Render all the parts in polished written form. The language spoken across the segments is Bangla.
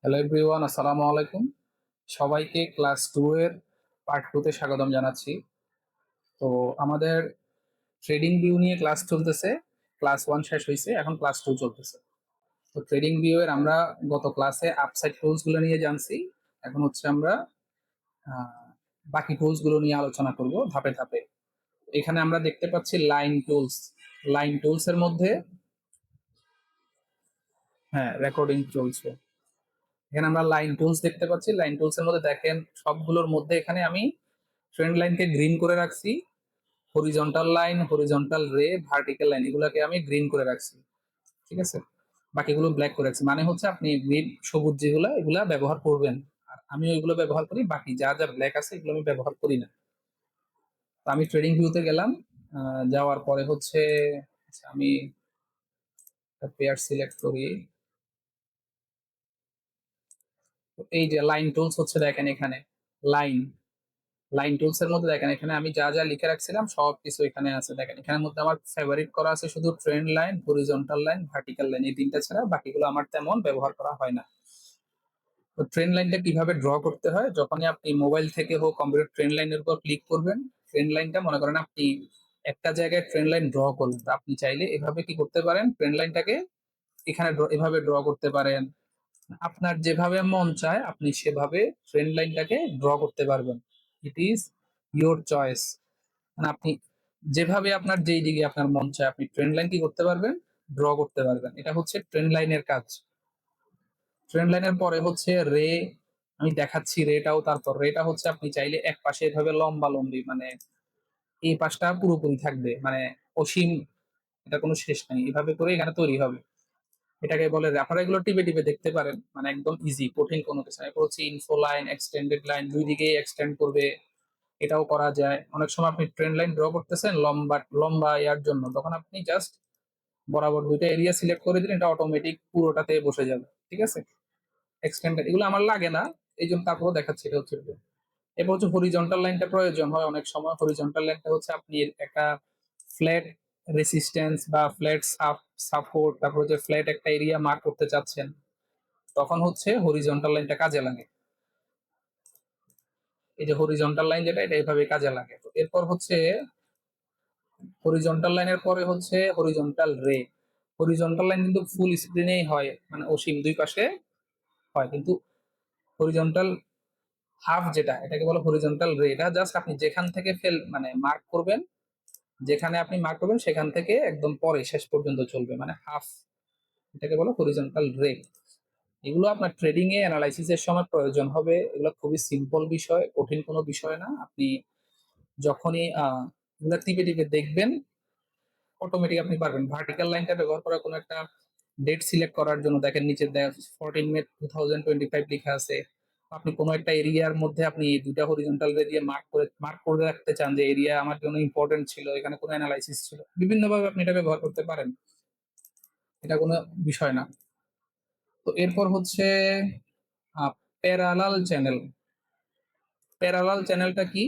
হ্যালো এভরিওয়ান, আসসালামু আলাইকুম। সবাইকে ক্লাস 2 এর পার্ট 2 তে স্বাগতম জানাচ্ছি। তো আমাদের ট্রেডিং ভিউ নিয়ে ক্লাস চলতেছে। ক্লাস 1 শেষ হয়েছে, এখন ক্লাস 2 চলতেছে। তো ট্রেডিং ভিউ এর আমরা গত ক্লাসে আপসাইড টুলস গুলো নিয়ে জানছি। এখন হচ্ছে আমরা আহ, বাকি টুলস গুলো নিয়ে আলোচনা করব ধাপে ধাপে। এখানে আমরা দেখতে পাচ্ছি লাইন টুলস। লাইন টুলস এর মধ্যে, হ্যাঁ, রেকর্ডিং চলছে। এখানে আমরা লাইন টুলস দেখতে পাচ্ছি। লাইন টুলস এর মধ্যে দেখেন সবগুলোর মধ্যে এখানে আমি ট্রেন্ড লাইনকে গ্রিন করে রাখছি। হরিজন্টাল লাইন, হরিজন্টাল রে, ভার্টিক্যাল লাইন এগুলাকে আমি গ্রিন করে রাখছি। ঠিক আছে, বাকিগুলো ব্ল্যাক করে রাখছি। মানে হচ্ছে আপনি গ্রিন সবুজ যেগুলা এগুলা ব্যবহার করবেন, আর আমি ওইগুলো ব্যবহার করি। বাকি যা যা ব্ল্যাক আছে এগুলো আমি ব্যবহার করি না। তো আমি ট্রেডিং ভিউতে গেলাম। যাওয়ার পরে হচ্ছে আচ্ছা, আমি পেয়ার সিলেক্ট করি। তো এই যে লাইন টুলস হচ্ছে, দেখেন এখানে লাইন লাইন টুলস এর মধ্যে দেখেন এখানে আমি যা যা লিখে রাখছিলাম সব কিছু এখানে আছে। দেখেন এখানের মধ্যে আমার ফেভারিট করা আছে শুধু trend line, horizontal line, vertical line, এই তিনটা ছাড়া বাকিগুলো আমার তেমন ব্যবহার করা হয় না। তো ট্রেন্ড লাইনটা কিভাবে ড্র করতে হয়, যখনই আপনি মোবাইল থেকে হোক কম্পিউটার ট্রেন্ড লাইনের উপর ক্লিক করবেন, ট্রেন্ড লাইনটা মনে করেন আপনি একটা জায়গায় ট্রেন্ড লাইন ড্র করবেন, তো আপনি চাইলে এভাবে কি করতে পারেন, ট্রেন্ড লাইনটাকে এখানে এভাবে ড্র করতে পারেন। আপনার যেভাবে মন চায় আপনি সেভাবে ট্রেন্ড লাইনটাকে ড্র করতে পারবেন। It is your choice. মানে আপনি যেভাবে আপনার যেই দিকে আপনার মন চায় আপনি ট্রেন্ড লাইন কি করতে পারবেন, ড্র করতে পারবেন। এটা হচ্ছে ট্রেন্ড লাইনের কাজ। ট্রেন্ড লাইনের পরে হচ্ছে রে। আমি দেখাচ্ছি রেটাও। তারপর রেটা হচ্ছে আপনি চাইলে এক পাশে এভাবে লম্বা লম্বি, মানে এই পাশটা পুরোপুরি থাকবে, মানে অসীম, এটা কোনো শেষ নাই, এভাবে করে এখানে তৈরি হবে। এটাকে বলে আপনারা এগুলো টিপে টিপে দেখতে পারেন, মানে একদম ইজি, কঠিন কোনো কিছু না। এরপর হচ্ছে ইনফো লাইন, এক্সটেন্ডেড লাইন, দুই দিকেই এক্সটেন্ড করবে, এটাও করা যায়। অনেক সময় আপনি ট্রেন্ড লাইন ড্র করতেছেন লম্বা লম্বা ইয়ার জন্য, তখন আপনি জাস্ট বরাবর দুইটা এরিয়া সিলেক্ট করে দিলেন, এটা অটোমেটিক পুরোটাতে বসে যাবে। ঠিক আছে, এক্সটেন্ডেড এগুলো আমার লাগে না, এই জন্য তারপরে দেখাচ্ছি। এটা হচ্ছে এটা। এরপর হচ্ছে হরিজন্টাল লাইনটা প্রয়োজন হয় অনেক সময়। হরিজন্টাল লাইনটা হচ্ছে আপনি একটা ফ্ল্যাট রেসিস্ট্যান্স বা ফ্ল্যাট সাপোর্ট, তারপর হচ্ছে ফ্ল্যাট একটা এরিয়া মার্ক করতে চাচ্ছেন, তখন হচ্ছে হরিজন্টাল লাইনটা কাজে লাগে। এই যে হরিজন্টাল লাইন যেটা, এটা এইভাবে কাজে লাগে। তো এরপর হচ্ছে হরিজন্টাল লাইনের পরে হচ্ছে হরিজন্টাল রে। হরিজন্টাল লাইন কিন্তু ফুল স্ক্রিনেই হয়, মানে অসীম দুই পাশে হয়, কিন্তু হরিজন্টাল হাফ যেটা, এটাকে বলে হরিজন্টাল রে। এটা জাস্ট আপনি যেখান থেকে ফেল মানে মার্ক করবেন, যেখানে আপনি মার্ক করবেন সেখান থেকে একদম পরে শেষ পর্যন্ত চলবে, মানে হাফ, এটাকে বলে হরিজন্টাল রে। এগুলো আপনার ট্রেডিং এ অ্যানালাইসিস এর সময় প্রয়োজন হবে। এগুলো খুবই সিম্পল বিষয়, কঠিন কোনো বিষয় না। আপনি যখনই এগুলো টিপে টিপে দেখবেন অটোমেটিক আপনি পারবেন। ভার্টিক্যাল লাইনটা ব্যবহার করা কোনো একটা ডেট সিলেক্ট করার জন্য, দেখেন নিচে 14 মে 2025 লেখা আছে। আপনি কোনো একটা এরিয়ার মধ্যে আপনি দুইটা হরিজন্টাল রে দিয়ে মার্ক করে রাখতে চান যে এরিয়া আমার জন্য ইম্পর্টেন্ট ছিল, এখানে কোনো অ্যানালাইসিস ছিল, বিভিন্ন ভাবে আপনি এটা ব্যবহার করতে পারেন, এটা কোনো বিষয় না। তো এরপর হচ্ছে প্যারালাল চ্যানেল। প্যারালাল চ্যানেলটা কি?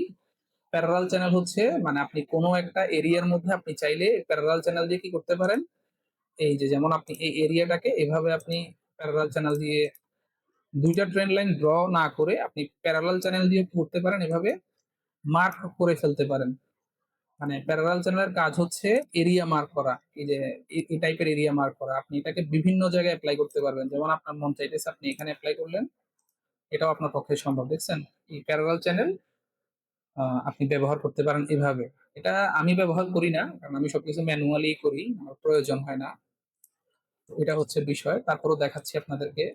প্যারালাল চ্যানেল হচ্ছে মানে আপনি কোনো একটা এরিয়ার মধ্যে আপনি চাইলে প্যারালাল চ্যানেল দিয়ে কি করতে পারেন, এই যে যেমন আপনি এই এরিয়াটাকে এভাবে আপনি প্যারালাল চ্যানেল দিয়ে দুইটা ট্রেন্ড লাইন ড্র না করে আপনি প্যারালাল চ্যানেল দিয়ে কি করতে পারেন, এভাবে মার্ক করে ফেলতে পারেন। মানে প্যারালাল চ্যানেলের কাজ হচ্ছে এরিয়া মার্ক করা। এই যে এই টাইপের এরিয়া মার্ক করা, আপনি এটাকে বিভিন্ন জায়গায় অ্যাপ্লাই করতে পারবেন। যেমন আপনার মন চাইতেছে আপনি এখানে অ্যাপ্লাই করলেন, এটাও আপনার পক্ষে সম্ভব। দেখছেন, এই প্যারালাল চ্যানেল আপনি ব্যবহার করতে পারেন এভাবে। এটা আমি ব্যবহার করি না, কারণ আমি সবকিছু ম্যানুয়ালি করি, আমার প্রয়োজন হয় না। তো এটা হচ্ছে বিষয়, তারপরও দেখাচ্ছি আপনাদেরকে।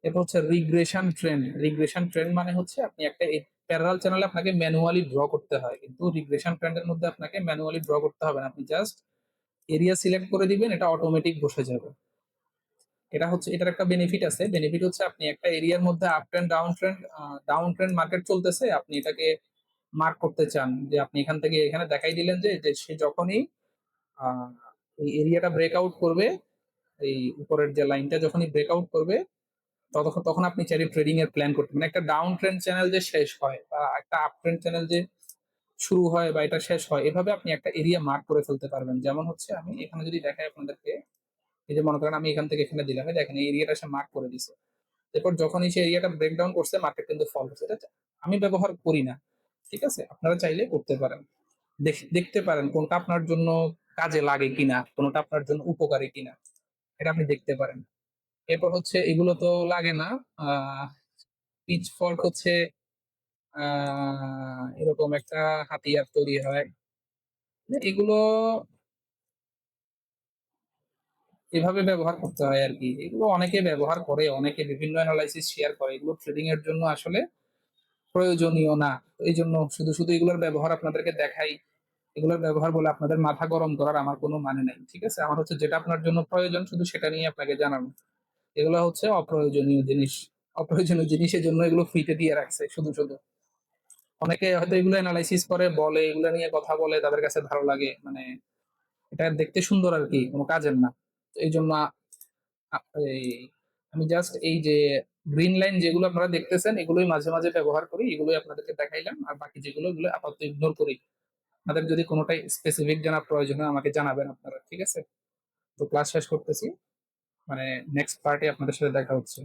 এরপর হচ্ছে রিগ্রেশন ট্রেন্ড। রিগ্রেশন ট্রেন্ড মানে হচ্ছে আপনি একটা প্যারালাল চ্যানেলে আপনাকে ম্যানুয়ালি ড্র করতে হয়, কিন্তু রিগ্রেশন ট্রেন্ডের মধ্যে আপনাকে ম্যানুয়ালি ড্র করতে হবে না। আপনি জাস্ট এরিয়া সিলেক্ট করে দিবেন, এটা অটোমেটিক বসে যাবে। এটা হচ্ছে এটার একটা বেনিফিট আছে। বেনিফিট হচ্ছে আপনি একটা এরিয়ার মধ্যে up trend down trend market চলতেছে, আপনি এটাকে মার্ক করতে চান যে আপনি এখান থেকে এখানে দেখাই দিলেন যে যে সে যখনই আহ, এই এরিয়াটা ব্রেকআউট করবে, এই উপরের যে লাইনটা যখনই ব্রেকআউট করবে, ততক্ষণ তখন আপনি চাইলে ট্রেডিং এর প্ল্যান করতে, মানে একটা ডাউন ট্রেন্ড চ্যানেল যে শেষ হয় বা একটা আপ ট্রেন্ড চ্যানেল যে শুরু হয় বা এটা শেষ হয়, এভাবে আপনি একটা এরিয়া মার্ক করে ফেলতে পারবেন। যেমন হচ্ছে আমি এখানে যদি দেখাই আপনাদেরকে, এই যে মনে করেন আমি এখান থেকে এখানে দিলাম, এই দেখেন এই এরিয়াটা সে মার্ক করে দিছে। এরপর যখনই সে এরিয়াটা ব্রেকডাউন করছে মার্কেট কিন্তু ফল করছে। এটা আমি ব্যবহার করি না। ঠিক আছে? আপনারা চাইলে করতে পারেন। দেখতে পারেন কোনটা আপনার জন্য কাজে লাগে কিনা, কোনটা আপনার জন্য উপকারী কিনা। এটা আপনি দেখতে পারেন। এরপর হচ্ছে এগুলো তো লাগে না। আহ পিচ ফর্ক হচ্ছে এরকম একটা হাতিয়ার তৈরি হয়। এগুলো এভাবে ব্যবহার করতে হয় আর কি। এগুলো অনেকে ব্যবহার করে, অনেকে বিভিন্ন অ্যানালাইসিস শেয়ার করে। এগুলো ট্রেডিং এর জন্য আসলে প্রয়োজনীয় না। তো এই জন্য শুধু শুধু এগুলোর ব্যবহার আপনাদেরকে দেখাই। এগুলোর ব্যবহার বলে আপনাদের মাথা গরম করার আমার কোনো মানে নাই। ঠিক আছে? আমার হচ্ছে যেটা আপনার জন্য প্রয়োজন শুধু সেটা নিয়ে আপনাকে জানানো। এগুলো হচ্ছে অপ্রয়োজনীয় জিনিস। অপ্রয়োজনীয় জিনিসের জন্য এগুলো ফ্রিতে দিয়ে রাখছে শুধু শুধু। অনেকে হয়তো এগুলো অ্যানালাইসিস করে বলে, এগুলো নিয়ে কথা বলে, তাদের কাছে ভালো লাগে। মানে এটা দেখতে সুন্দর আর কি, কোনো কাজের না। তো এই জন্য এই আমি জাস্ট এই যে গ্রিন লাইন যেগুলো আপনারা দেখতেছেন এগুলোই মাঝে মাঝে ব্যবহার করি, এগুলোই আপনাদেরকে দেখাইলাম। আর বাকি যেগুলো এগুলো আপাতত ইগনোর করি। আপনাদের যদি কোনোটাই স্পেসিফিক জানার প্রয়োজন হয় আমাকে জানাবেন আপনারা। ঠিক আছে? তো ক্লাস শেষ করতেছি। মানে নেক্সট পার্টে আপনাদের সাথে দেখা হচ্ছে।